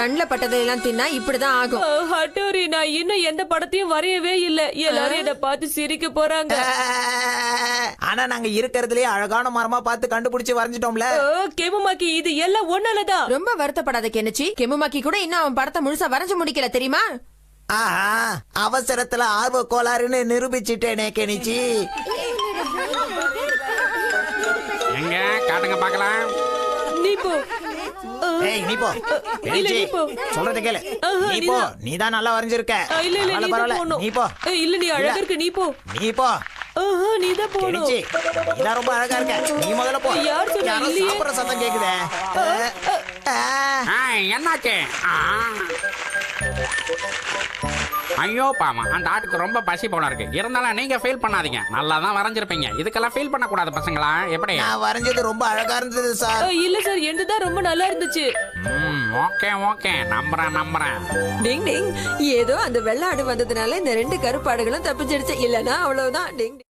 கண்ணுல பட்டதையெல்லாம் தின்னா இப்படிதான் ஆகும். ஹட்டோரி, நான் இன்னும் எந்த படத்தையும் வரையவே இல்ல. எல்லாரும் என்ன பார்த்து சிரிக்க போறாங்க. ஆனா நாங்க இருக்கிறதுலயே அழகான மரமா பார்த்து கண்டுபிடிச்சு வரைஞ்சிட்டோம்ல. கெமுமாக்கி, இது எல்லாம் ஒன்னாலதான். ரொம்ப வருத்தப்படாத கெனிச்சி. கெமுமாக்கி கூட இன்னும் அவன் படத்தை முழுசா வரைஞ்சு முடிக்கல தெரியுமா? ஆஹா, அவசரத்துல ஆர்வ கோளாறுன்னு நிரூபிச்சிட்டேனே கெனிச்சி. எங்க காட்டுங்க பாக்கலாம். நீ போ. ஏய் நீ போ. இல்ல, நீ போ. சொல்றத கேளு. நீ நீ போ. தான். நீ தான் நல்லா வரைஞ்சிருக்க. இல்ல இல்ல, நீ தான் பரவாயில்ல. போகணும். நீ போ. இல்ல, நீ அழகா இருக்க, நீ போ. நீ போ. நீ தான் போகணும். கெனிச்சி, நீ தான் ரொம்ப அழகா இருக்க. நீ முதல்ல போ. யார் சொன்னா? யாரோ இல்லையே. சாப்பிடுற சத்தம் கேக்குதே. என்னாச்சு? ஐயோ பாமா, அந்த ஆட்டுக்கு ரொம்ப பசி போல இருக்கு. இருந்தாலும் நீங்க ஃபீல் பண்ணாதீங்க, நல்லா தான் வரைஞ்சிருப்பீங்க. இதுக்கெல்லாம் ஃபீல் பண்ண கூடாது பசங்களா. எப்படி? நான் வரைஞ்சது ரொம்ப அழகா இருந்தது சார். இல்ல சார், என்னதான் ரொம்ப நல்லா இருந்துச்சு. ஓகே ஓகே, நம்புறேன். டிங் டிங். ஏதோ அந்த வெள்ளாடு வந்ததுனால இந்த 2 கருப்பாடுகளும் தப்பிச்சிடுச்சு. இல்லனா அவ்வளவுதான். டிங் டிங்.